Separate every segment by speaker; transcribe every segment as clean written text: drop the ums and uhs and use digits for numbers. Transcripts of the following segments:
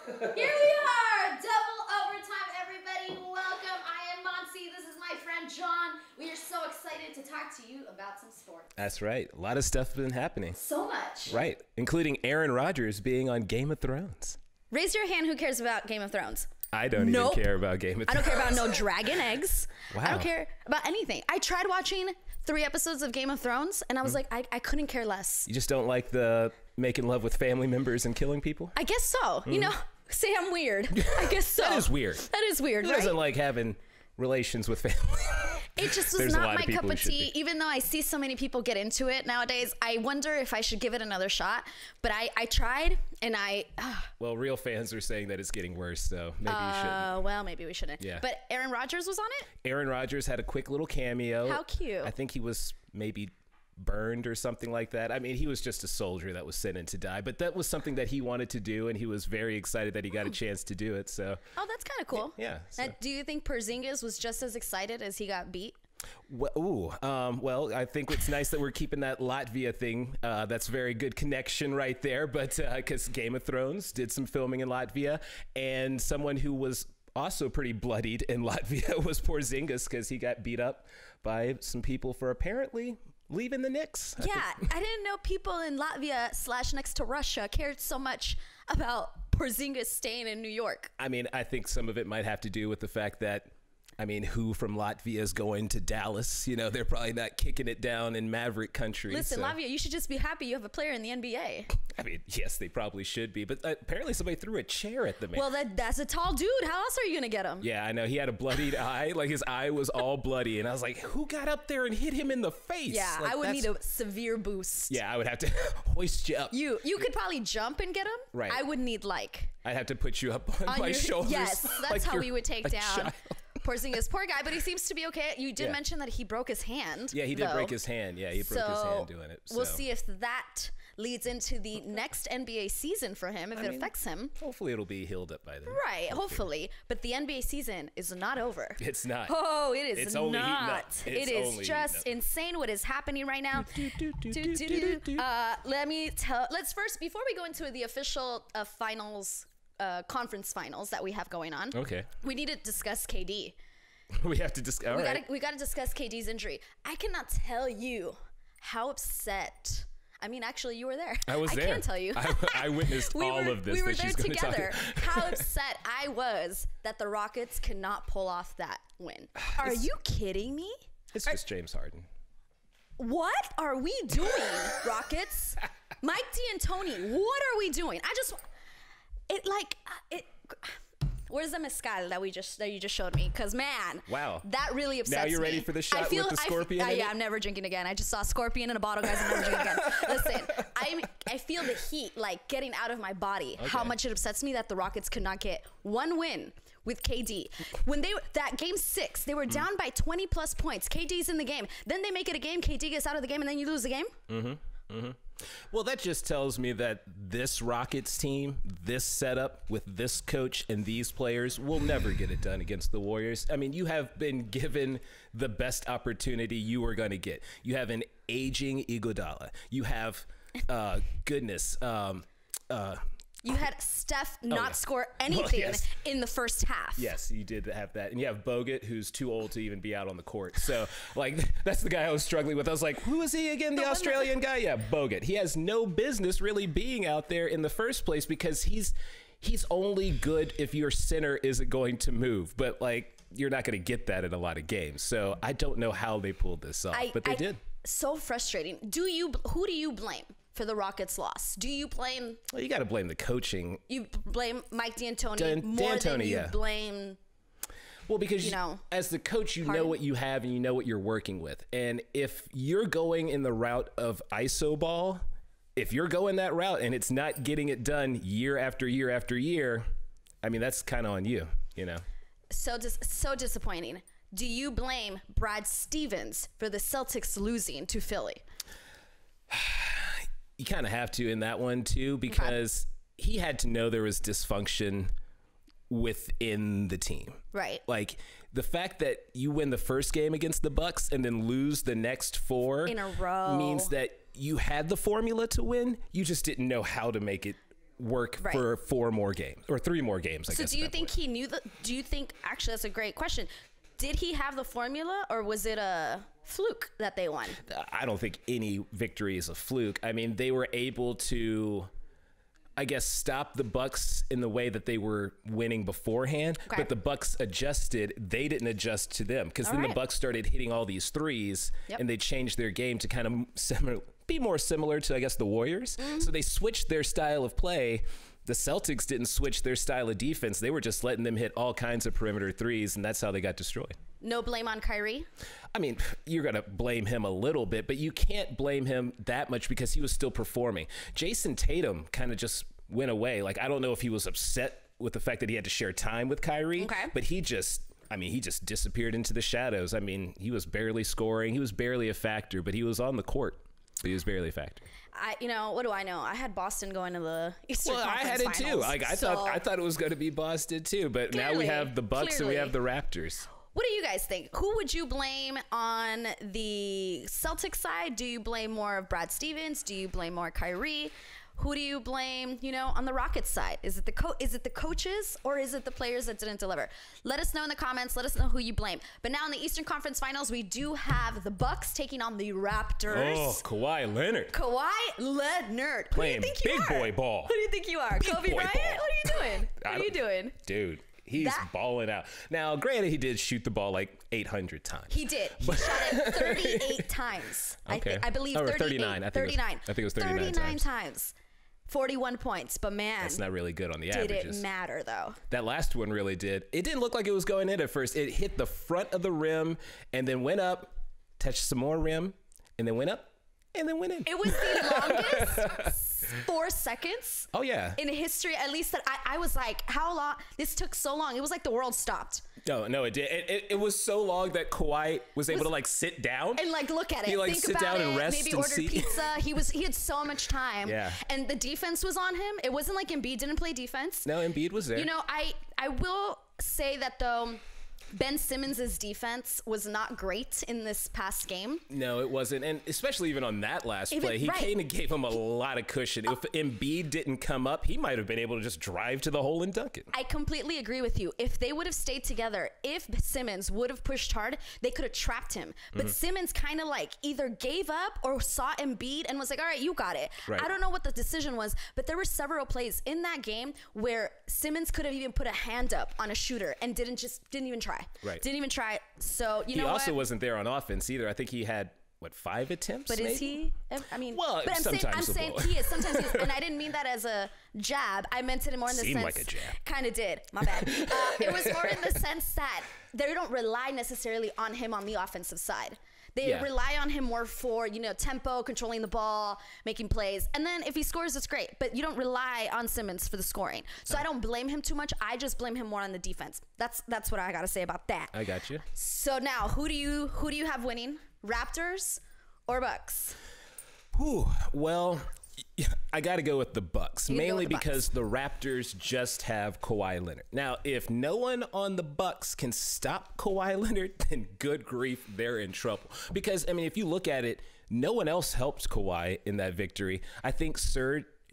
Speaker 1: Here we are, double overtime, everybody. Welcome. I am Monse. This is my friend John. We are so excited to talk to you about some sports.
Speaker 2: That's right. A lot of stuff has been happening.
Speaker 1: So much.
Speaker 2: Right, including Aaron Rodgers being on Game of Thrones.
Speaker 1: Raise your hand who cares about Game of Thrones.
Speaker 2: I don't even care about Game of Thrones.
Speaker 1: I don't care about no dragon eggs.
Speaker 2: Wow.
Speaker 1: I don't care about anything. I tried watching 3 episodes of Game of Thrones, and I was like, I couldn't care less.
Speaker 2: You just don't like the making love with family members and killing people?
Speaker 1: I guess so. You know, say I'm weird. I guess so.
Speaker 2: That is weird.
Speaker 1: That is weird,
Speaker 2: Who
Speaker 1: right?
Speaker 2: doesn't like having relations with family?
Speaker 1: It just was
Speaker 2: There's a
Speaker 1: not
Speaker 2: lot
Speaker 1: my
Speaker 2: of people
Speaker 1: cup of
Speaker 2: who should
Speaker 1: tea.
Speaker 2: be.
Speaker 1: Even though I see so many people get into it nowadays, I wonder if I should give it another shot. But I tried, and
Speaker 2: Well, real fans are saying that it's getting worse, so maybe you shouldn't.
Speaker 1: well, maybe we shouldn't.
Speaker 2: Yeah.
Speaker 1: But Aaron Rodgers was on it?
Speaker 2: Aaron Rodgers had a quick little cameo.
Speaker 1: How cute.
Speaker 2: I think he was maybe burned or something like that. I mean, he was just a soldier that was sent in to die, but that was something that he wanted to do, and he was very excited that he got a chance to do it. So,
Speaker 1: Oh, that's kind of cool.
Speaker 2: yeah. So.
Speaker 1: Do you think Porzingis was just as excited as he got beat?
Speaker 2: Well, I think it's nice that we're keeping that Latvia thing. That's very good connection right there. But because Game of Thrones did some filming in Latvia, and someone who was also pretty bloodied in Latvia was Porzingis because he got beat up by some people for apparently leaving the Knicks.
Speaker 1: Yeah, I didn't know people in Latvia / next to Russia cared so much about Porzingis staying in New York.
Speaker 2: I mean, I think some of it might have to do with the fact that, I mean, who from Latvia is going to Dallas? You know, they're probably not kicking it down in Maverick country.
Speaker 1: Listen,
Speaker 2: so.
Speaker 1: Latvia, you should just be happy you have a player in the NBA.
Speaker 2: I mean, yes, they probably should be, but apparently somebody threw a chair at the man.
Speaker 1: Well, that's a tall dude. How else are you going to get him?
Speaker 2: Yeah, I know. He had a bloodied eye. Like, his eye was all bloody. And I was like, who got up there and hit him in the face?
Speaker 1: Yeah,
Speaker 2: like,
Speaker 1: I would need a severe boost.
Speaker 2: Yeah, I would have to hoist you up.
Speaker 1: You could probably jump and get him.
Speaker 2: Right.
Speaker 1: I would need like...
Speaker 2: I'd have to put you up on my shoulders.
Speaker 1: Yes, that's
Speaker 2: like
Speaker 1: how we would take
Speaker 2: a
Speaker 1: down
Speaker 2: child.
Speaker 1: Porzingis. Poor guy, but he seems to be okay. You did
Speaker 2: Yeah.
Speaker 1: mention that he broke his hand.
Speaker 2: Yeah, he did
Speaker 1: though.
Speaker 2: break his hand. Yeah, he broke his hand doing it.
Speaker 1: We'll
Speaker 2: so.
Speaker 1: see if that leads into the next NBA season for him, if it affects him.
Speaker 2: Hopefully it'll be healed up by then.
Speaker 1: Right, hopefully. But the NBA season is not over.
Speaker 2: It's not.
Speaker 1: Oh, it is
Speaker 2: It's only heating up.
Speaker 1: not. It is just insane what is happening right now. Let me tell. Let's first, before we go into the official finals, conference finals that we have going on.
Speaker 2: Okay.
Speaker 1: We need to discuss KD.
Speaker 2: We have to discuss.
Speaker 1: We got to discuss KD's injury. I cannot tell you how upset. I mean, actually, you were there.
Speaker 2: I was there.
Speaker 1: I can't tell you.
Speaker 2: I witnessed all of this.
Speaker 1: We were
Speaker 2: that
Speaker 1: there
Speaker 2: she's gonna
Speaker 1: together.
Speaker 2: Talk
Speaker 1: How upset I was that the Rockets could not pull off that win. Are you kidding me?
Speaker 2: It's just James Harden.
Speaker 1: What are we doing, Rockets? Mike D'Antoni, what are we doing? Where's the mezcal that you just showed me? Because man,
Speaker 2: wow,
Speaker 1: that really upsets me.
Speaker 2: Now you're ready for the shot with the scorpion.
Speaker 1: Yeah, I'm never drinking again. I just saw scorpion in a bottle, guys. I'm never drinking again. Listen, I feel the heat like getting out of my body. Okay. How much it upsets me that the Rockets could not get one win with KD. When that game 6, they were down by 20 plus points. KD's in the game. Then they make it a game. KD gets out of the game, and then you lose the game.
Speaker 2: Well, that just tells me that this Rockets team, this setup with this coach and these players will never get it done against the Warriors. I mean, you have been given the best opportunity you are going to get. You have an aging Iguodala. You have,
Speaker 1: you had Steph not score anything in the first half.
Speaker 2: Yes, you did have that. And you have Bogut, who's too old to even be out on the court. So, like, that's the guy I was struggling with. I was like, who is he again? The Australian guy? Yeah, Bogut. He has no business really being out there in the first place because he's only good if your center isn't going to move. But, like, you're not going to get that in a lot of games. So I don't know how they pulled this off, but they did.
Speaker 1: So frustrating. Who do you blame for the Rockets' loss? Do you blame...
Speaker 2: Well, you got to blame the coaching.
Speaker 1: You blame Mike D'Antoni more than you blame...
Speaker 2: Well, because as the coach, you know what you have and you know what you're working with. And if you're going in the route of iso ball, if you're going that route and it's not getting it done year after year after year, I mean, that's kind of on you, you know?
Speaker 1: So disappointing. Do you blame Brad Stevens for the Celtics losing to Philly?
Speaker 2: You kind of have to in that one, too, because he had to know there was dysfunction within the team.
Speaker 1: Right.
Speaker 2: Like the fact that you win the first game against the Bucks and then lose the next 4
Speaker 1: in a row
Speaker 2: means that you had the formula to win. You just didn't know how to make it work for 4 more games or 3 more games. I guess.
Speaker 1: So do you think he knew do you think, actually that's a great question. Did he have the formula, or was it a fluke that they won?
Speaker 2: I don't think any victory is a fluke. I mean, they were able to, I guess, stop the Bucks in the way that they were winning beforehand, but the Bucks adjusted. They didn't adjust to them, because then the Bucks started hitting all these threes, and they changed their game to kind of be more similar to, I guess, the Warriors. So they switched their style of play. The Celtics didn't switch their style of defense. They were just letting them hit all kinds of perimeter threes, and that's how they got destroyed.
Speaker 1: No blame on Kyrie?
Speaker 2: I mean, you're going to blame him a little bit, but you can't blame him that much because he was still performing. Jason Tatum kind of just went away. Like, I don't know if he was upset with the fact that he had to share time with Kyrie, but he just disappeared into the shadows. I mean, he was barely scoring. He was barely a factor, but he was on the court. But he was barely a factor.
Speaker 1: What do I know? I had Boston going to the Eastern Conference
Speaker 2: I had it
Speaker 1: Finals,
Speaker 2: too. Like, I thought it was going to be Boston too, but now we have the Bucks and we have the Raptors.
Speaker 1: What do you guys think? Who would you blame on the Celtics side? Do you blame more of Brad Stevens? Do you blame more Kyrie? Who do you blame, on the Rockets side? Is it the coaches, or is it the players that didn't deliver? Let us know in the comments. Let us know who you blame. But now in the Eastern Conference Finals, we do have the Bucks taking on the Raptors.
Speaker 2: Oh, Kawhi Leonard.
Speaker 1: Playing
Speaker 2: big boy ball.
Speaker 1: Who do you think you are? Kobe Bryant? What are you doing?
Speaker 2: Dude. He's balling out. Now, granted, he did shoot the ball like 800 times.
Speaker 1: He did. He shot it 38 times.
Speaker 2: Okay.
Speaker 1: I believe
Speaker 2: 39. I think it was 39
Speaker 1: times. 41 points, but man,
Speaker 2: that's not really good on the averages.
Speaker 1: Did it matter though?
Speaker 2: That last one really did. It didn't look like it was going in at first. It hit the front of the rim and then went up, touched some more rim, and then went up, and then went in.
Speaker 1: It was the longest 4 seconds.
Speaker 2: Oh yeah.
Speaker 1: In history, at least that I was like, how long? This took so long. It was like the world stopped.
Speaker 2: No, it did. It was so long that Kawhi was able to like sit down
Speaker 1: and like look at it.
Speaker 2: He like
Speaker 1: think
Speaker 2: sit
Speaker 1: about
Speaker 2: down
Speaker 1: it.
Speaker 2: and rest
Speaker 1: Maybe
Speaker 2: and
Speaker 1: ordered
Speaker 2: see.
Speaker 1: pizza. He had so much time.
Speaker 2: Yeah.
Speaker 1: And the defense was on him. It wasn't like Embiid didn't play defense.
Speaker 2: No, Embiid was there.
Speaker 1: I will say that though, Ben Simmons' defense was not great in this past game.
Speaker 2: No, it wasn't. And especially even on that last play, he kind of gave him a lot of cushion. If Embiid didn't come up, he might have been able to just drive to the hole and dunk it.
Speaker 1: I completely agree with you. If they would have stayed together, if Simmons would have pushed hard, they could have trapped him. But Simmons kind of like either gave up or saw Embiid and was like, all right, you got it. Right. I don't know what the decision was, but there were several plays in that game where Simmons could have even put a hand up on a shooter and didn't even try.
Speaker 2: Right.
Speaker 1: Didn't even try. So,
Speaker 2: he also wasn't there on offense either. I think he had, 5 attempts?
Speaker 1: But
Speaker 2: maybe?
Speaker 1: is he? I mean,
Speaker 2: well,
Speaker 1: but I'm saying he is. Sometimes he is. And I didn't mean that as a jab. I meant it more in the sense.
Speaker 2: Seemed like a jab.
Speaker 1: Kind of did. My bad. It was more in the sense that they don't rely necessarily on him on the offensive side. They rely on him more for, tempo, controlling the ball, making plays. And then if he scores, it's great. But you don't rely on Simmons for the scoring. So I don't blame him too much. I just blame him more on the defense. That's what I got to say about that.
Speaker 2: I got you.
Speaker 1: So now, who do you have winning? Raptors or Bucks?
Speaker 2: Well, I got to go with the Bucks, mainly because the Raptors just have Kawhi Leonard. Now, if no one on the Bucks can stop Kawhi Leonard, then good grief, they're in trouble. Because, I mean, if you look at it, no one else helped Kawhi in that victory. I think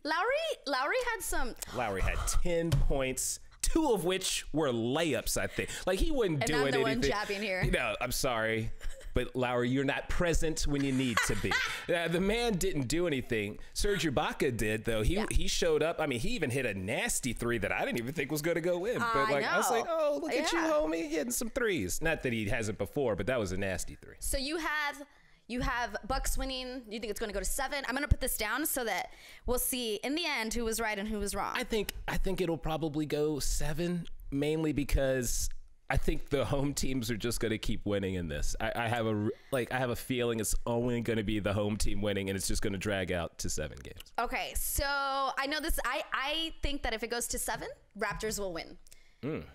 Speaker 2: Lowry had 10 points. 2 of which were layups, I think. Like, he wasn't doing anything.
Speaker 1: I'm the one jabbing here.
Speaker 2: No, I'm sorry. But Lowry, you're not present when you need to be. The man didn't do anything. Serge Ibaka did, though. He showed up. I mean, he even hit a nasty 3 that I didn't even think was going to go in. But I was like, oh, look at you, homie, hitting some threes. Not that he hasn't before, but that was a nasty 3.
Speaker 1: So you have Bucks winning. You think it's going to go to 7? I'm going to put this down so that we'll see in the end who was right and who was wrong.
Speaker 2: I think it'll probably go 7, mainly because I think the home teams are just going to keep winning in this. I have a feeling it's only going to be the home team winning, and it's just going to drag out to 7 games.
Speaker 1: Okay, so I know this. I think that if it goes to 7, Raptors will win.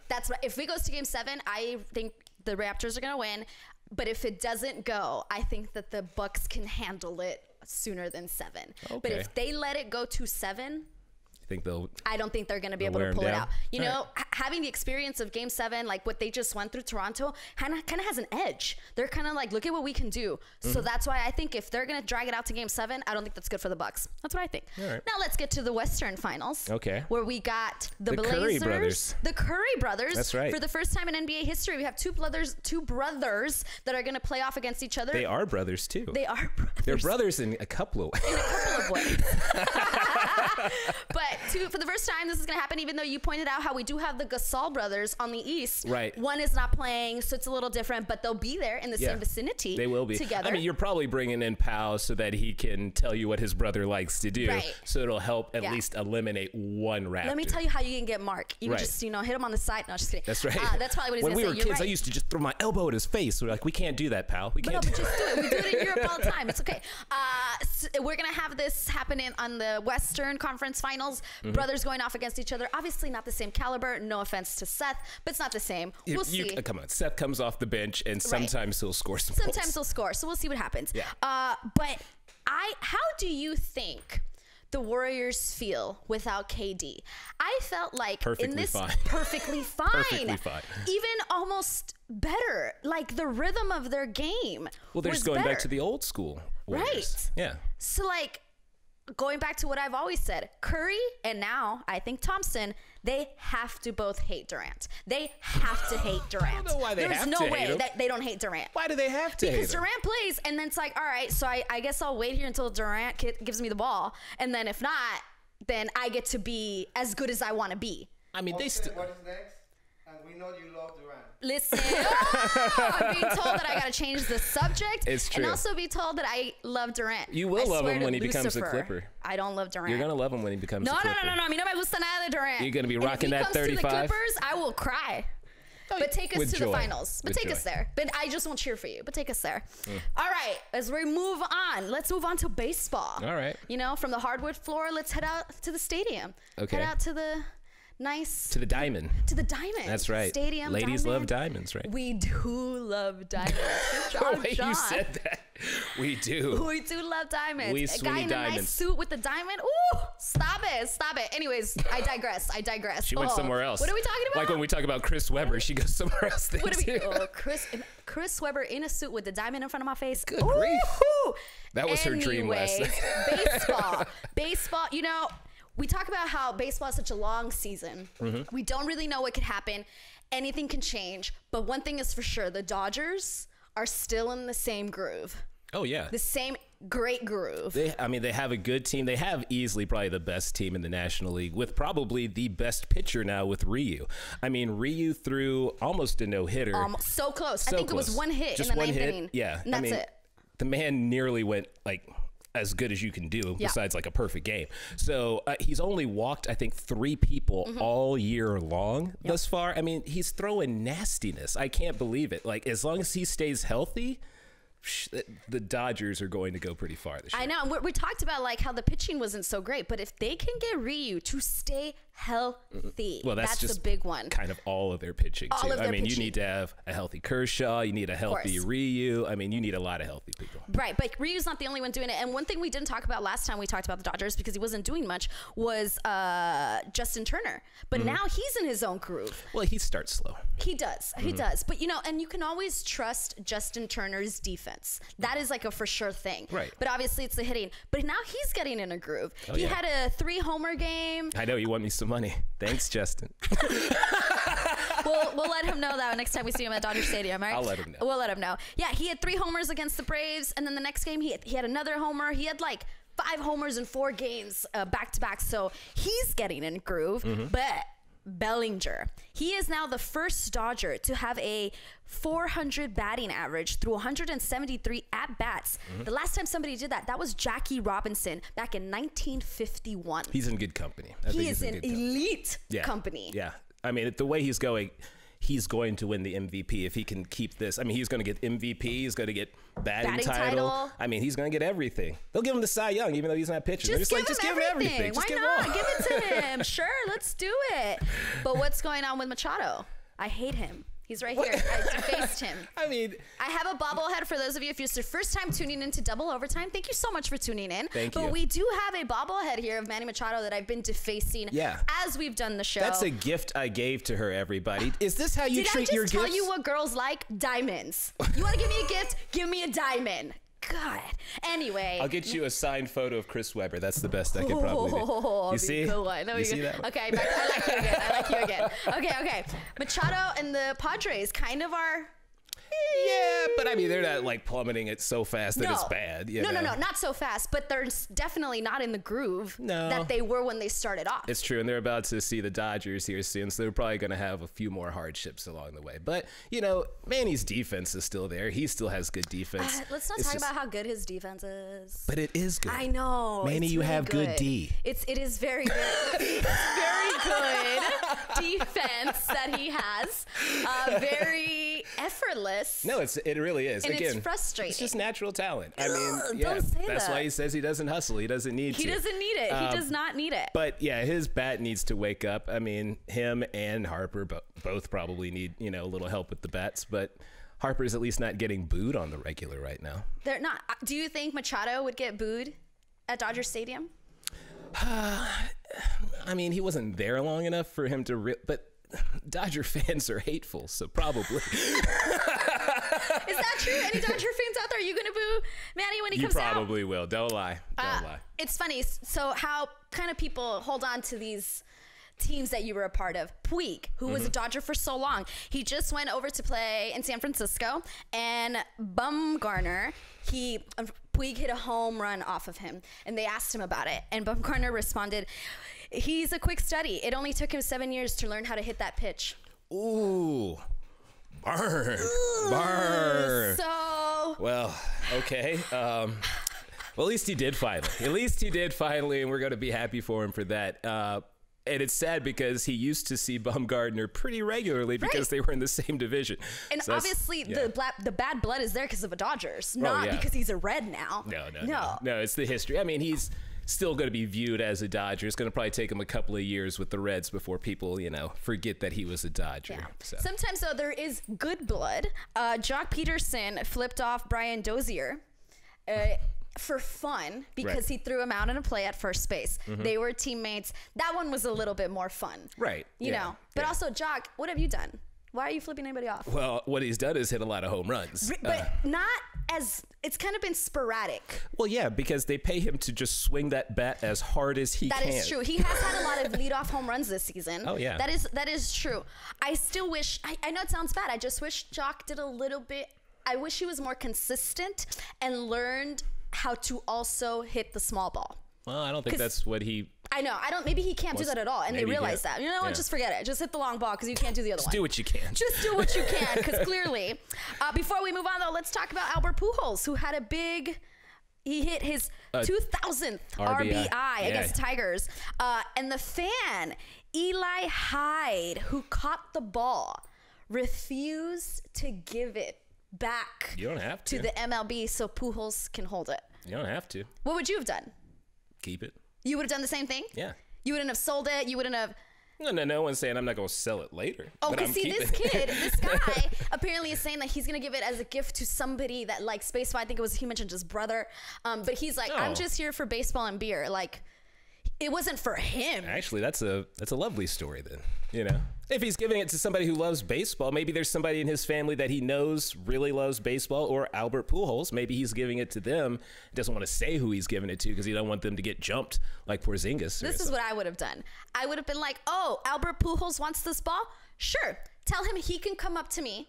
Speaker 1: That's what. If it goes to Game 7, I think the Raptors are going to win. But if it doesn't go, I think that the Bucks can handle it sooner than 7. Okay. But if they let it go to 7.
Speaker 2: Think they'll?
Speaker 1: I don't think they're going to be able to pull it out. You know, having the experience of Game 7, like what they just went through Toronto, kind of has an edge. They're kind of like, look at what we can do. So that's why I think if they're going to drag it out to Game 7, I don't think that's good for the Bucks. That's what I think. Now let's get to the Western Finals.
Speaker 2: Okay.
Speaker 1: Where we got the Blazers,
Speaker 2: Curry brothers.
Speaker 1: the Curry brothers.
Speaker 2: That's right.
Speaker 1: For the first time in NBA history, we have two brothers that are going to play off against each other.
Speaker 2: They are brothers too.
Speaker 1: They are brothers.
Speaker 2: They're brothers in a couple of ways.
Speaker 1: In a couple of ways. But for the first time, this is going to happen, even though you pointed out how we do have the Gasol brothers on the East.
Speaker 2: Right.
Speaker 1: One is not playing, so it's a little different, but they'll be there in the same vicinity.
Speaker 2: They will be.
Speaker 1: Together.
Speaker 2: I mean, you're probably bringing in Pau so that he can tell you what his brother likes to do.
Speaker 1: Right.
Speaker 2: So it'll help at least eliminate one Raptor.
Speaker 1: Let me tell you how you can get Mark. You can just, hit him on the side. No, just kidding.
Speaker 2: That's right.
Speaker 1: That's probably what he's
Speaker 2: when
Speaker 1: going to say.
Speaker 2: When we were kids, I used to just throw my elbow at his face. We're like, we can't do that, Pal. We can't
Speaker 1: but just do it. We do it in Europe all the time. It's okay. So we're going to have this happening on the Western Conference Finals. Brothers going off against each other. Obviously not the same caliber. No offense to Seth, but it's not the same. We'll see.
Speaker 2: Come on. Seth comes off the bench, and sometimes he'll score some
Speaker 1: Sometimes
Speaker 2: goals.
Speaker 1: he'll score. So we'll see what happens.
Speaker 2: Yeah.
Speaker 1: But how do you think the Warriors feel without KD? I felt like
Speaker 2: perfectly fine.
Speaker 1: Perfectly fine.
Speaker 2: Perfectly fine.
Speaker 1: Even almost better. Like the rhythm of their game.
Speaker 2: Well, they're just going back to the old school Warriors.
Speaker 1: Right.
Speaker 2: Yeah.
Speaker 1: So like going back to what I've always said, Curry and now I think Thompson, they have to both hate Durant. They have to hate Durant.
Speaker 2: I don't know why they have to hate him.
Speaker 1: There's no way that they don't hate Durant.
Speaker 2: Why do they have to hate him?
Speaker 1: Because Durant plays, and then it's like, all right, so I guess I'll wait here until Durant gives me the ball, and then if not, then I get to be as good as I want to be.
Speaker 2: I mean,
Speaker 3: what is next? And we know you love Durant.
Speaker 1: Listen, I'm being told that I got to change the subject.
Speaker 2: It's true.
Speaker 1: And also be told that I love Durant.
Speaker 2: You will love him when he becomes a Clipper.
Speaker 1: I don't love Durant.
Speaker 2: You're going to love him when he becomes a Clipper.
Speaker 1: No. A mí no me gusta nada de Durant.
Speaker 2: You're going to be rocking that 35?
Speaker 1: If he comes to the Clippers, I will cry. But take us to the finals. But take us there. But I just won't cheer for you. But take us there. All right. As we move on, let's move on to baseball.
Speaker 2: All right.
Speaker 1: You know, from the hardwood floor, let's head out to the stadium.
Speaker 2: Okay.
Speaker 1: Head out to the to
Speaker 2: the diamond.
Speaker 1: To the diamond.
Speaker 2: That's right.
Speaker 1: Stadium.
Speaker 2: Ladies
Speaker 1: diamond.
Speaker 2: love diamonds, right?
Speaker 1: We do love diamonds.
Speaker 2: The way you said that. We do.
Speaker 1: We do love diamonds.
Speaker 2: We
Speaker 1: a guy in a nice suit with a diamond. Ooh, stop it. Anyways, I digress.
Speaker 2: She went somewhere else.
Speaker 1: What are we talking about?
Speaker 2: Like when we talk about Chris Webber, she goes somewhere else.
Speaker 1: Chris Webber in a suit with the diamond in front of my face.
Speaker 2: Good grief. That was her dream last night.
Speaker 1: Baseball, you know, we talk about how baseball is such a long season. We don't really know what could happen. Anything can change. But one thing is for sure, the Dodgers are still in the same groove.
Speaker 2: Oh, yeah.
Speaker 1: The same great groove.
Speaker 2: They have a good team. They have easily probably the best team in the National League with probably the best pitcher now with Ryu. I mean, Ryu threw almost a no-hitter.
Speaker 1: So close. I think it was one hit
Speaker 2: Just
Speaker 1: in the
Speaker 2: one
Speaker 1: ninth
Speaker 2: hit.
Speaker 1: inning.
Speaker 2: Yeah.
Speaker 1: And that's it.
Speaker 2: The man nearly went like as good as you can do besides like a perfect game. So he's only walked, I think, 3 people all year long thus far. I mean, he's throwing nastiness. I can't believe it. Like, as long as he stays healthy, the Dodgers are going to go pretty far this year.
Speaker 1: I know. We talked about like how the pitching wasn't so great, but if they can get Ryu to stay healthy,
Speaker 2: well, that's just
Speaker 1: the big one.
Speaker 2: Kind of all of their pitching too. I mean, you need to have a healthy Kershaw, you need a healthy Ryu. I mean, you need a lot of healthy people.
Speaker 1: Right, but Ryu's not the only one doing it. And one thing we didn't talk about last time we talked about the Dodgers because he wasn't doing much was Justin Turner. But now he's in his own groove.
Speaker 2: Well, he starts slow.
Speaker 1: He does. He does. But, you know, and you can always trust Justin Turner's defense. That is like a for sure thing.
Speaker 2: Right.
Speaker 1: But obviously it's the hitting. But now he's getting in a groove. He had a 3-homer game.
Speaker 2: I know, you want me some money. Thanks, Justin.
Speaker 1: We'll let him know that next time we see him at Dodger Stadium, right?
Speaker 2: I'll let him know.
Speaker 1: We'll let him know. Yeah, he had 3 homers against the Braves, and then the next game he had another homer. He had like 5 homers in 4 games back to back. So he's getting in groove. But Bellinger, he is now the first Dodger to have a 400 batting average through 173 at-bats. The last time somebody did that was Jackie Robinson back in 1951.
Speaker 2: He's in good company.
Speaker 1: He is in elite company.
Speaker 2: Yeah. I mean, the way he's going to win the MVP if he can keep this. I mean, he's going to get MVP. He's going to get batting title. I mean, he's going to get everything. They'll give him the Cy Young, even though he's not pitching.
Speaker 1: Just give him everything. Why not? Give it to him. Sure, let's do it. But what's going on with Machado? I hate him. He's right here. I defaced him.
Speaker 2: I mean,
Speaker 1: I have a bobblehead for those of you. If it's your first time tuning into Double Overtime, thank you so much for tuning in.
Speaker 2: Thank you.
Speaker 1: But we do have a bobblehead here of Manny Machado that I've been defacing as we've done the show.
Speaker 2: That's a gift I gave to her, everybody. Is this how you treat your gifts?
Speaker 1: Did I just tell you what girls like? Diamonds. You want to give me a gift? Give me a diamond. God. Anyway.
Speaker 2: I'll get you a signed photo of Chris Webber. That's the best I could probably do. You see? You see that?
Speaker 1: Okay, I like you again. Okay. Machado and the Padres kind of are...
Speaker 2: Yeah, but I mean, they're not like plummeting it so fast that it's bad.
Speaker 1: No, not so fast, but they're definitely not in the groove that they were when they started off.
Speaker 2: It's true, and they're about to see the Dodgers here soon, so they're probably going to have a few more hardships along the way. But, you know, Manny's defense is still there. He still has good defense.
Speaker 1: Let's not talk about how good his defense is.
Speaker 2: But it is good.
Speaker 1: I know.
Speaker 2: Manny, you have good D.
Speaker 1: It is very good. Very good defense that he has. Very effortless.
Speaker 2: No, it really is.
Speaker 1: And
Speaker 2: again,
Speaker 1: it's frustrating.
Speaker 2: It's just natural talent. I mean,
Speaker 1: don't say
Speaker 2: that's
Speaker 1: that.
Speaker 2: why he says he doesn't hustle. He doesn't need to.
Speaker 1: He doesn't need it. He does not need it.
Speaker 2: But yeah, his bat needs to wake up. I mean, him and Harper both probably need, you know, a little help with the bats, but Harper's at least not getting booed on the regular right now.
Speaker 1: They're not. Do you think Machado would get booed at Dodger Stadium?
Speaker 2: I mean, he wasn't there long enough for him to but Dodger fans are hateful, so probably.
Speaker 1: Is that true? Any Dodger fans out there? Are you going to boo Manny when he comes out?
Speaker 2: You probably will. Don't lie. Don't lie.
Speaker 1: It's funny. So how kind of people hold on to these teams that you were a part of. Puig, who was a Dodger for so long. He just went over to play in San Francisco, and Bumgarner, Puig hit a home run off of him, and they asked him about it, and Bumgarner responded, "He's a quick study. It only took him 7 years to learn how to hit that pitch."
Speaker 2: Ooh. Burn.
Speaker 1: So.
Speaker 2: Well, okay. Well, at least he did finally. And we're going to be happy for him for that. And it's sad because he used to see Bumgarner pretty regularly because they were in the same division.
Speaker 1: And so obviously the bad blood is there because of the Dodgers, not because he's a Red now.
Speaker 2: No, it's the history. I mean, he's still going to be viewed as a Dodger. It's going to probably take him a couple of years with the Reds before people, you know, forget that he was a Dodger.
Speaker 1: Yeah.
Speaker 2: So.
Speaker 1: Sometimes, though, there is good blood. Jock Peterson flipped off Brian Dozier for fun because he threw him out in a play at first base. They were teammates. That one was a little bit more fun.
Speaker 2: Right.
Speaker 1: You know. But also, Jock, what have you done? Why are you flipping anybody off?
Speaker 2: Well, what he's done is hit a lot of home runs.
Speaker 1: But not as, it's kind of been sporadic.
Speaker 2: Well, yeah, because they pay him to just swing that bat as hard as he can.
Speaker 1: That is true. He has had a lot of leadoff home runs this season.
Speaker 2: Oh, yeah.
Speaker 1: That is true. I still wish, I know it sounds bad, I just wish Jock did a little bit, I wish he was more consistent and learned how to also hit the small ball.
Speaker 2: Well, I don't think that's what he...
Speaker 1: I know. Maybe he can't do that at all, and they realize that. You know what? Just forget it. Just hit the long ball because you can't do the other one.
Speaker 2: Just do what you can.
Speaker 1: Just do what you can because clearly. Before we move on, though, let's talk about Albert Pujols, who had he hit his 2000th RBI against the Tigers. And the fan, Eli Hyde, who caught the ball, refused to give it back
Speaker 2: You don't have
Speaker 1: to the MLB so Pujols can hold it.
Speaker 2: You don't have to.
Speaker 1: What would you have done?
Speaker 2: Keep it.
Speaker 1: You would have done the same thing?
Speaker 2: Yeah.
Speaker 1: You wouldn't have sold it? You wouldn't have...
Speaker 2: No one's saying I'm not going to sell it later.
Speaker 1: Oh, because see, this guy apparently is saying that he's going to give it as a gift to somebody that likes baseball. I think he mentioned his brother. But he's like, I'm just here for baseball and beer. Like, it wasn't for him.
Speaker 2: Actually, that's a lovely story then, you know? If he's giving it to somebody who loves baseball, maybe there's somebody in his family that he knows really loves baseball, or Albert Pujols, maybe he's giving it to them. He doesn't want to say who he's giving it to because he don't want them to get jumped like Porzingis.
Speaker 1: This is what I would have done. I would have been like, oh, Albert Pujols wants this ball? Sure. Tell him he can come up to me,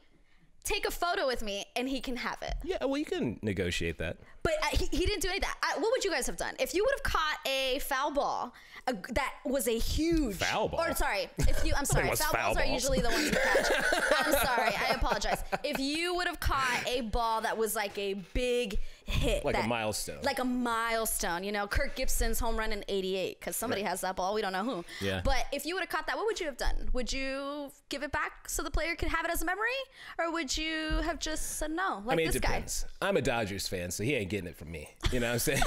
Speaker 1: take a photo with me, and he can have it.
Speaker 2: Yeah, well, you can negotiate that.
Speaker 1: But he didn't do any of that. What would you guys have done? If you would have caught a foul ball that was a huge...
Speaker 2: Foul ball?
Speaker 1: Or sorry. I'm sorry. Foul balls are usually the ones you catch. I'm sorry. I apologize. If you would have caught a ball that was like a big hit.
Speaker 2: Like a milestone.
Speaker 1: Like a milestone. You know, Kirk Gibson's home run in '88 because somebody has that ball. We don't know who.
Speaker 2: Yeah.
Speaker 1: But if you would have caught that, what would you have done? Would you give it back so the player could have it as a memory? Or would you have just said no? Like
Speaker 2: it depends. I'm a Dodgers fan, so he ain't getting it from me. You know what I'm saying?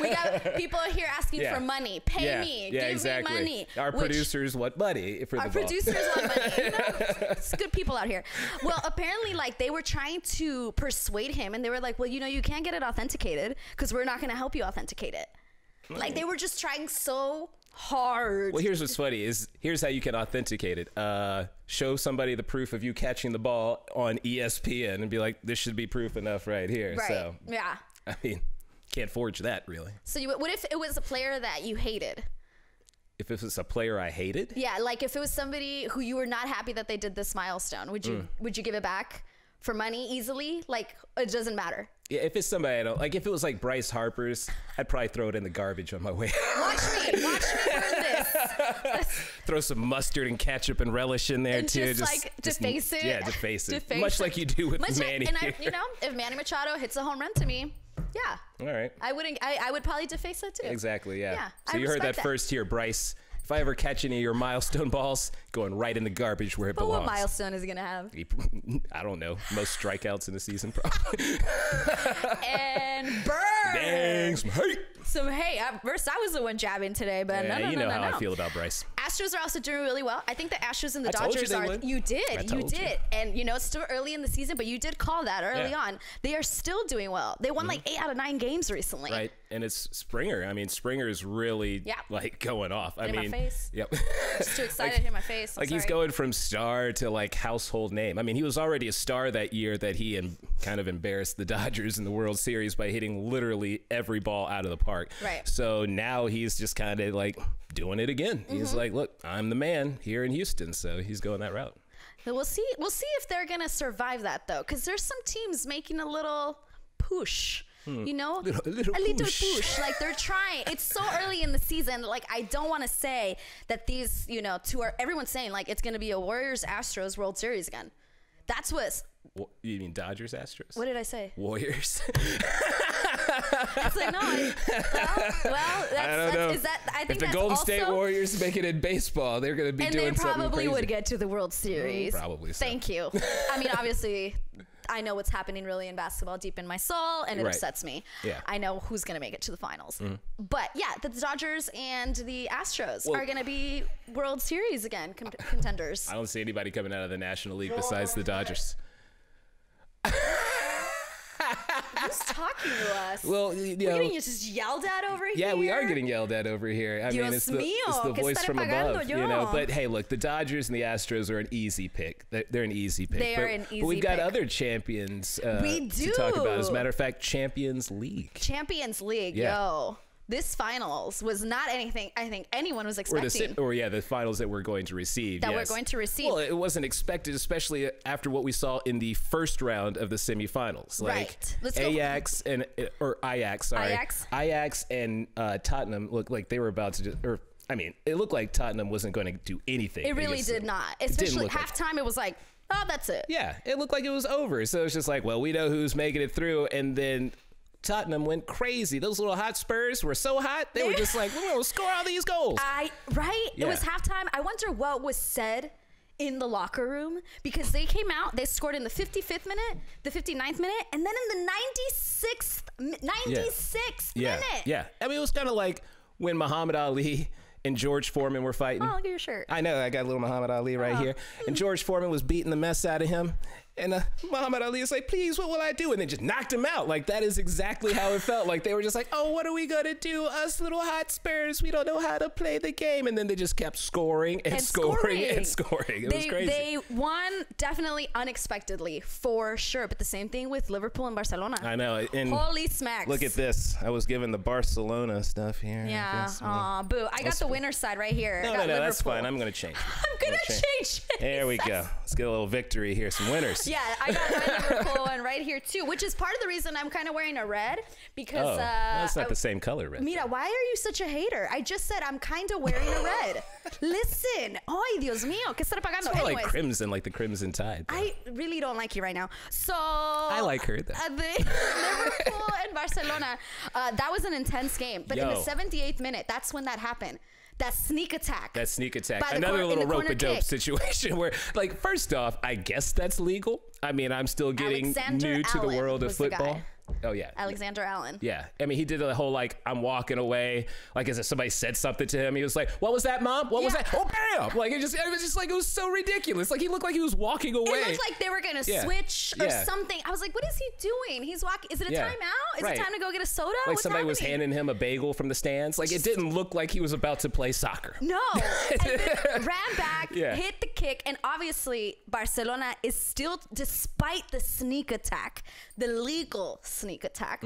Speaker 1: We got people here asking for money. Pay me. Give me money.
Speaker 2: Our producers want money for the ball.
Speaker 1: Our producers want money. You know, it's good people out here. Well, apparently, like, they were trying to persuade him, and they were like, well, you know, you can't get it authenticated because we're not going to help you authenticate it. Like, they were just trying so hard.
Speaker 2: Well, here's what's funny is here's how you can authenticate it. Show somebody the proof of you catching the ball on ESPN and be like, this should be proof enough right here.
Speaker 1: Right.
Speaker 2: So,
Speaker 1: yeah.
Speaker 2: I mean, can't forge that really.
Speaker 1: So what if it was a player that you hated?
Speaker 2: If it was a player I hated?
Speaker 1: Yeah, like if it was somebody who you were not happy that they did this milestone, would you give it back for money easily? Like, it doesn't matter.
Speaker 2: Yeah, if it's somebody I don't like, if it was like Bryce Harper's, I'd probably throw it in the garbage on my way.
Speaker 1: Watch me burn this.
Speaker 2: Throw some mustard and ketchup and relish in there
Speaker 1: And
Speaker 2: too.
Speaker 1: just like deface it.
Speaker 2: Yeah, deface it.
Speaker 1: Deface
Speaker 2: Much
Speaker 1: it.
Speaker 2: like you do with Manny.
Speaker 1: And
Speaker 2: here.
Speaker 1: you know, if Manny Machado hits a home run to me, yeah.
Speaker 2: All right.
Speaker 1: I would probably deface it too.
Speaker 2: Exactly, yeah.
Speaker 1: Yeah,
Speaker 2: So
Speaker 1: I
Speaker 2: you heard
Speaker 1: respect
Speaker 2: that first here, Bryce. If I ever catch any of your milestone balls, going right in the garbage where it
Speaker 1: But
Speaker 2: belongs.
Speaker 1: what milestone is he gonna have?
Speaker 2: I don't know. Most strikeouts in the season, probably.
Speaker 1: And burn.
Speaker 2: Dang, some hate.
Speaker 1: So hey, at first I was the one jabbing today, but no.
Speaker 2: You know how I feel about Bryce.
Speaker 1: Astros are also doing really well. I think the Astros and the
Speaker 2: I told you
Speaker 1: Dodgers
Speaker 2: they
Speaker 1: are.
Speaker 2: would.
Speaker 1: You did,
Speaker 2: I told you.
Speaker 1: and you know it's still early in the season, but you did call that early on. They are still doing well. They won like 8 out of 9 games recently.
Speaker 2: Right, and it's Springer. I mean, Springer is really like going off.
Speaker 1: In my face.
Speaker 2: Yep.
Speaker 1: Just too excited in my face.
Speaker 2: Like he's going from star to like household name. I mean, he was already a star that year that he kind of embarrassed the Dodgers in the World Series by hitting literally every ball out of the park.
Speaker 1: Right.
Speaker 2: So now he's just kind of like doing it again. He's like, look, I'm the man here in Houston. So he's going that route.
Speaker 1: We'll see if they're gonna survive that though, because there's some teams making a little push. You know,
Speaker 2: a little push.
Speaker 1: Like they're trying. It's so early in the season. Like I don't want to say that these, you know, everyone's saying like it's gonna be a Warriors Astros World Series again. That's what.
Speaker 2: You mean Dodgers Astros?
Speaker 1: What did I say?
Speaker 2: Warriors.
Speaker 1: It's like no.
Speaker 2: I don't know.
Speaker 1: I think
Speaker 2: if the Golden State Warriors make it in baseball, they're going to be doing something crazy.
Speaker 1: And they probably would get to the World Series.
Speaker 2: Probably so.
Speaker 1: Thank you. I mean, obviously, I know what's happening really in basketball deep in my soul, and it upsets me.
Speaker 2: Yeah.
Speaker 1: I know who's going to make it to the finals. But yeah, the Dodgers and the Astros are going to be World Series again contenders.
Speaker 2: I don't see anybody coming out of the National League besides the Dodgers.
Speaker 1: Who's talking to us?
Speaker 2: Well,
Speaker 1: we're getting just yelled at over here.
Speaker 2: Yeah, we are getting yelled at over here. I mean, it's the voice from above, you know. But hey, look, the Dodgers and the Astros are an easy pick. They're an easy pick.
Speaker 1: They are an easy pick.
Speaker 2: But we've got other champions to talk about. As a matter of fact, Champions League.
Speaker 1: Champions League, yo. This finals was not anything I think anyone was expecting.
Speaker 2: The finals that we're going to receive.
Speaker 1: We're going to receive.
Speaker 2: Well, it wasn't expected, especially after what we saw in the first round of the semifinals. Like Ajax and Tottenham looked like they were about to it looked like Tottenham wasn't going to do anything.
Speaker 1: It really did not. Especially halftime, it was like, oh, that's it.
Speaker 2: Yeah, it looked like it was over. So it's just like, well, we know who's making it through, and then Tottenham went crazy. Those little hot Spurs were so hot. They were just like, we're going to score all these goals.
Speaker 1: It was halftime. I wonder what was said in the locker room, because they came out, they scored in the 55th minute, the 59th minute, and then in the 96th minute.
Speaker 2: Yeah. I mean, it was kind of like when Muhammad Ali and George Foreman were fighting.
Speaker 1: Oh, look at your shirt.
Speaker 2: I know. I got a little Muhammad Ali right here. And George Foreman was beating the mess out of him. And Muhammad Ali is like, please, what will I do? And they just knocked him out. Like, that is exactly how it felt. Like, they were just like, oh, what are we going to do? Us little hot Spurs, we don't know how to play the game. And then they just kept scoring and scoring and scoring. It was crazy.
Speaker 1: They won definitely unexpectedly, for sure. But the same thing with Liverpool and Barcelona.
Speaker 2: I know. And
Speaker 1: holy smacks.
Speaker 2: Look at this. I was given the Barcelona stuff here.
Speaker 1: Yeah. Aw, boo. I got the winner's side right here.
Speaker 2: No, that's fine. I'm going to change it.
Speaker 1: I'm going to change it.
Speaker 2: There we go. Let's get a little victory here. Some winners.
Speaker 1: Yeah, I got my Liverpool one right here too, which is part of the reason I'm kind of wearing a red, because
Speaker 2: that's not the same color red.
Speaker 1: Mira, why are you such a hater? I just said I'm kind of wearing a red. Listen, ay Dios mío, ¿qué estará pagando?
Speaker 2: It's like crimson, like the Crimson Tide.
Speaker 1: I really don't like you right now. So
Speaker 2: I like her though.
Speaker 1: The Liverpool and Barcelona, that was an intense game, but in the 78th minute, that's when that happened. That sneak attack. Another little rope-a-dope situation where, like, first off, I guess that's legal. I mean, I'm still getting new to the world of football.
Speaker 2: Oh, yeah.
Speaker 1: Alexander Allen.
Speaker 2: Yeah. I mean, he did the whole, like, I'm walking away. Like, as if somebody said something to him. He was like, what was that, Mom? What was that? Oh, bam! Like, it was just like, it was so ridiculous. Like, he looked like he was walking away.
Speaker 1: It looked like they were going to switch or something. I was like, what is he doing? He's walking. Is it a timeout? Is it time to go get a soda?
Speaker 2: Like, somebody was handing him a bagel from the stands. Like, it didn't look like he was about to play soccer.
Speaker 1: No. And then ran back, hit the kick, and obviously, Barcelona is still, despite the sneak attack, the legal sneak attack,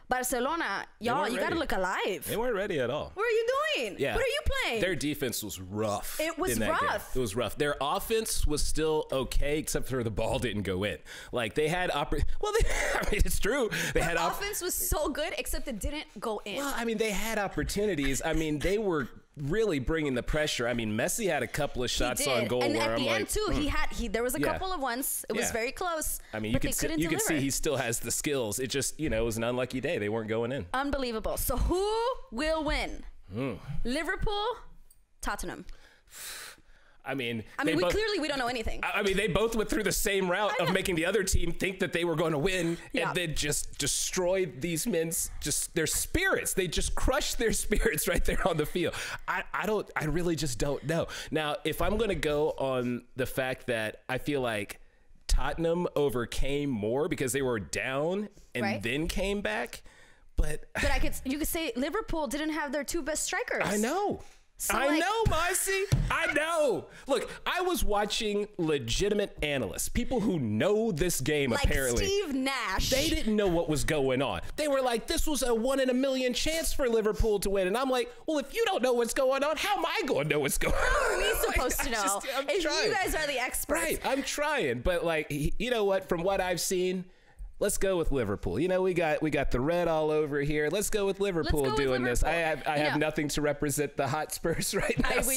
Speaker 1: Barcelona, y'all, you got to look alive.
Speaker 2: They weren't ready at all.
Speaker 1: What are you doing?
Speaker 2: Yeah.
Speaker 1: What are you playing?
Speaker 2: Their defense was rough.
Speaker 1: It was rough.
Speaker 2: It was rough. Their offense was still okay, except for the ball didn't go in. Like, they had I mean, it's true. Their
Speaker 1: offense was so good, except it didn't go in.
Speaker 2: Well, I mean, they had opportunities. I mean, they were really bringing the pressure. I mean, Messi had a couple of shots on goal,
Speaker 1: and
Speaker 2: where
Speaker 1: at
Speaker 2: I'm
Speaker 1: the
Speaker 2: like,
Speaker 1: end too, there was a couple of ones. It was very close.
Speaker 2: I mean,
Speaker 1: you could see
Speaker 2: he still has the skills. It just, it was an unlucky day. They weren't going in.
Speaker 1: Unbelievable. So who will win? Liverpool, Tottenham.
Speaker 2: I mean,
Speaker 1: we don't know anything.
Speaker 2: I mean, they both went through the same route of making the other team think that they were going to win, and then just destroyed these men's their spirits. They just crushed their spirits right there on the field. I really just don't know. Now, if I'm going to go on the fact that I feel like Tottenham overcame more because they were down and then came back, but
Speaker 1: you could say Liverpool didn't have their two best strikers.
Speaker 2: I know. So I know, Monse. I know. Look, I was watching legitimate analysts, people who know this game,
Speaker 1: like
Speaker 2: apparently.
Speaker 1: Steve Nash.
Speaker 2: They didn't know what was going on. They were like, this was a 1 in a million chance for Liverpool to win. And I'm like, well, if you don't know what's going on, how am I going to know what's going on?
Speaker 1: How are we supposed to know? If you guys are the experts.
Speaker 2: Right, I'm trying. But, like, you know what? From what I've seen, let's go with Liverpool. We got the red all over here. Let's go with Liverpool doing this. I have nothing to represent the Hotspurs right now. We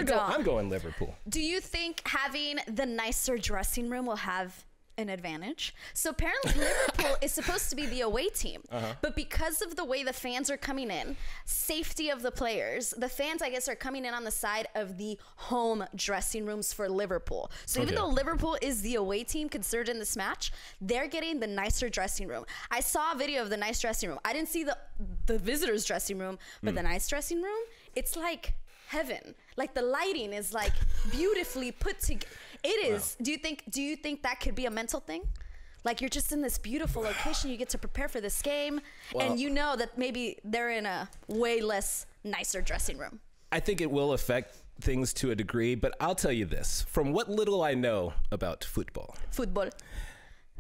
Speaker 2: don't. I'm going Liverpool.
Speaker 1: Do you think having the nicer dressing room will have an advantage? So apparently Liverpool is supposed to be the away team, but because of the way the fans are coming in, safety of the players, the fans, I guess, are coming in on the side of the home dressing rooms for Liverpool. So even though Liverpool is the away team considered in this match, they're getting the nicer dressing room. I saw a video of the nice dressing room. I didn't see the visitors' dressing room, but the nice dressing room, it's like heaven. Like, the lighting is like beautifully put together. It is. Wow. Do you think that could be a mental thing? Like, you're just in this beautiful location, you get to prepare for this game, and you know that maybe they're in a way less nicer dressing room.
Speaker 2: I think it will affect things to a degree, but I'll tell you this. From what little I know about football,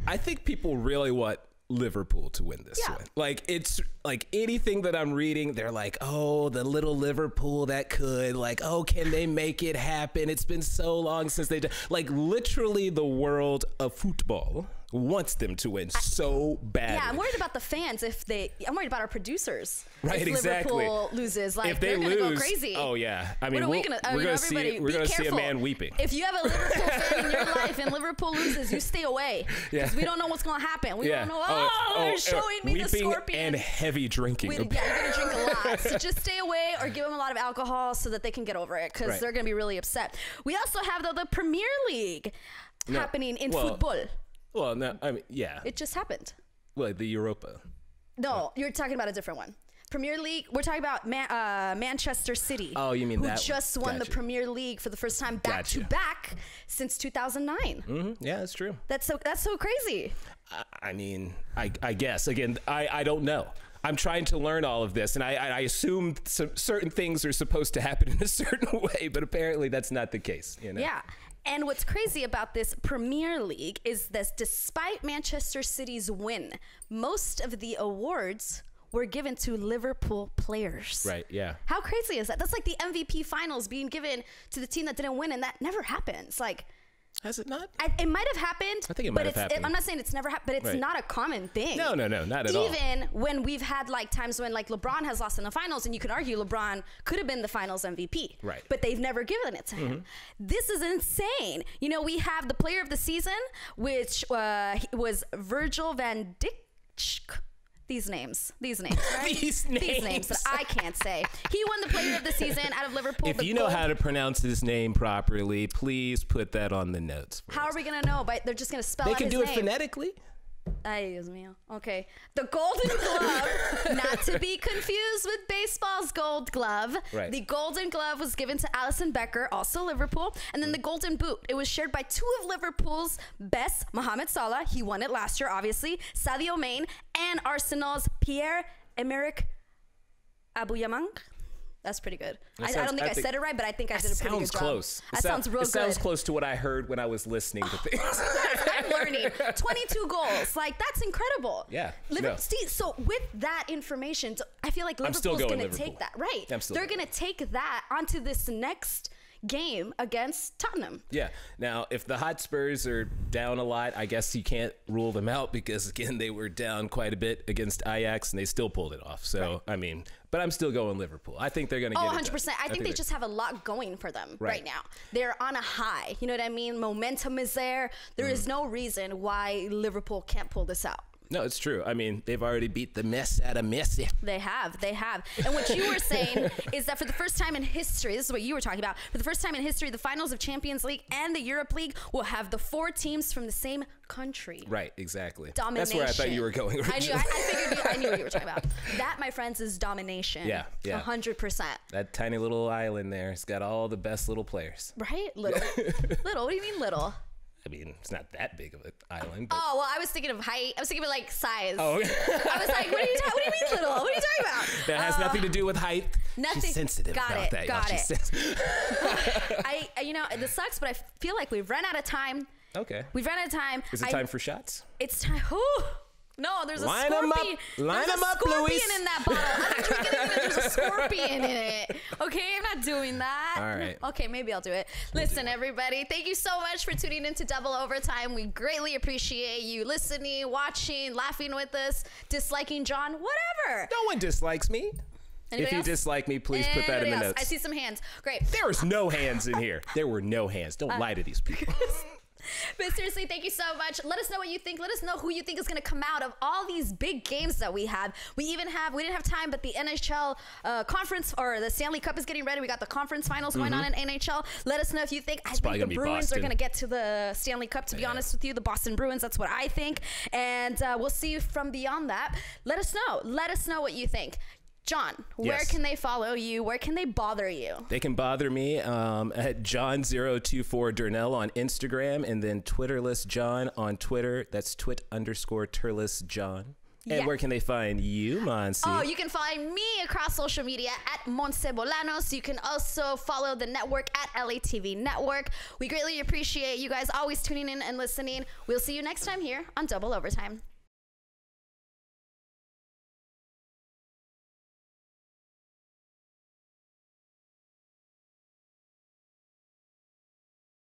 Speaker 2: I think people really want Liverpool to win this one. Like, it's like anything that I'm reading, they're like, oh, the little Liverpool that could, like, oh, can they make it happen? It's been so long since they did. Like, literally the world of football wants them to win so badly.
Speaker 1: Yeah, I'm worried about the fans I'm worried about our producers.
Speaker 2: Right,
Speaker 1: if
Speaker 2: exactly.
Speaker 1: Liverpool loses, like,
Speaker 2: if they
Speaker 1: they're
Speaker 2: lose,
Speaker 1: gonna go crazy.
Speaker 2: Oh yeah. I mean,
Speaker 1: we're gonna
Speaker 2: see a man weeping.
Speaker 1: If you have a Liverpool fan in your life and Liverpool loses, you stay away, because we don't know what's gonna happen. We don't know. They're showing me the scorpion.
Speaker 2: And heavy drinking.
Speaker 1: You're gonna drink a lot. So just stay away or give them a lot of alcohol so that they can get over it, because they're gonna be really upset. We also have the Premier League happening in football.
Speaker 2: Well, no, I mean, yeah.
Speaker 1: It just happened.
Speaker 2: Well, the Europa.
Speaker 1: No, you're talking about a different one. Premier League, we're talking about Manchester City.
Speaker 2: Oh, you mean that
Speaker 1: who just won the Premier League for the first time back to back since 2009.
Speaker 2: Yeah, that's true.
Speaker 1: That's so crazy.
Speaker 2: I mean, I guess. Again, I don't know. I'm trying to learn all of this, and I assume certain things are supposed to happen in a certain way, but apparently that's not the case.
Speaker 1: Yeah. And what's crazy about this Premier League is that despite Manchester City's win, most of the awards were given to Liverpool players.
Speaker 2: Right, yeah.
Speaker 1: How crazy is that? That's like the MVP finals being given to the team that didn't win, and that never happens. Like,
Speaker 2: has it not?
Speaker 1: It might have happened.
Speaker 2: I think it might have happened.
Speaker 1: I'm not saying it's never happened, but it's not a common thing.
Speaker 2: No, not at all.
Speaker 1: Even when we've had like times when like LeBron has lost in the finals, and you could argue LeBron could have been the finals MVP.
Speaker 2: Right.
Speaker 1: But they've never given it to him. This is insane. We have the player of the season, which was Virgil van Dijk. These names, right?
Speaker 2: These names
Speaker 1: that I can't say. He won the player of the season out of Liverpool.
Speaker 2: If you know how to pronounce his name properly, please put that on the notes.
Speaker 1: How are we going to know? But they're just going to spell out his name.
Speaker 2: They can do it phonetically.
Speaker 1: Ay, Dios mío. Okay. The Golden Glove, not to be confused with baseball's Gold Glove.
Speaker 2: Right.
Speaker 1: The Golden Glove was given to Alison Becker, also Liverpool. And then the Golden Boot, it was shared by two of Liverpool's best, Mohamed Salah. He won it last year, obviously. Sadio Mane and Arsenal's Pierre-Emerick Aubameyang. That's pretty good. I don't think I said it right, but I think I did a pretty good job.
Speaker 2: Close.
Speaker 1: That sounds real good.
Speaker 2: It sounds close to what I heard when I was listening to things.
Speaker 1: I'm learning. 22 goals. Like, that's incredible.
Speaker 2: Yeah.
Speaker 1: See, so with that information, I feel like Liverpool's going to take that. Right. They're going to take that onto this next game against Tottenham.
Speaker 2: Yeah. Now, if the Hotspurs are down a lot, I guess you can't rule them out because, again, they were down quite a bit against Ajax and they still pulled it off. So, I mean, but I'm still going Liverpool. I think they're going to get it
Speaker 1: 100%. I think they just have a lot going for them right now. They're on a high. You know what I mean? Momentum is there. There is no reason why Liverpool can't pull this out.
Speaker 2: No, it's true. I mean, they've already beat the mess out of Messi.
Speaker 1: They have. And what you were saying is that for the first time in history, this is what you were talking about, for the first time in history, the finals of Champions League and the Europe League will have the 4 teams from the same country.
Speaker 2: Right, exactly.
Speaker 1: Domination.
Speaker 2: That's where I thought you were going originally.
Speaker 1: I knew what you were talking about. That, my friends, is domination.
Speaker 2: Yeah.
Speaker 1: 100%.
Speaker 2: That tiny little island there, it's got all the best little players.
Speaker 1: Right? Little. Little? What do you mean little?
Speaker 2: I mean, it's not that big of an island. But...
Speaker 1: Oh, well, I was thinking of height. I was thinking of, like, size.
Speaker 2: Oh.
Speaker 1: I was like, what do you mean little? What are you talking about?
Speaker 2: That has nothing to do with height.
Speaker 1: Nothing.
Speaker 2: She's sensitive about that.
Speaker 1: Got it. You know, this sucks, but I feel like we've run out of time.
Speaker 2: Okay.
Speaker 1: We've run out of time.
Speaker 2: Is it time for shots?
Speaker 1: It's time. No, there's a
Speaker 2: line
Speaker 1: scorpion.
Speaker 2: Line them up,
Speaker 1: scorpion
Speaker 2: Luis.
Speaker 1: in that bottle. I'm not drinking it when there's a scorpion in it. Okay, I'm not doing that.
Speaker 2: All right.
Speaker 1: Okay, maybe I'll do it. Listen, everybody, thank you so much for tuning into Double Overtime. We greatly appreciate you listening, watching, laughing with us, disliking John, whatever.
Speaker 2: No one dislikes me.
Speaker 1: Anybody
Speaker 2: if you
Speaker 1: else?
Speaker 2: dislike me, please put that in the notes.
Speaker 1: I see some hands. Great.
Speaker 2: There's no hands in here. There were no hands. Don't lie to these people.
Speaker 1: But seriously, thank you so much. Let us know what you think. Let us know who you think is going to come out of all these big games that we have. We didn't have time, but the NHL conference or the Stanley Cup is getting ready. We got the conference finals going on in NHL. Let us know if you think. I think the Bruins are going to get to the Stanley Cup, to be honest with you. The Boston Bruins, that's what I think. And we'll see you from beyond that. Let us know. Let us know what you think. John, where can they follow you? Where can they bother you? They can bother me at John024Durnell on Instagram, and then Twitterless John on Twitter. That's twit_Turless John. And where can they find you, Monse? Oh, you can find me across social media at Monse Bolanos. You can also follow the network at LATV Network. We greatly appreciate you guys always tuning in and listening. We'll see you next time here on Double Overtime.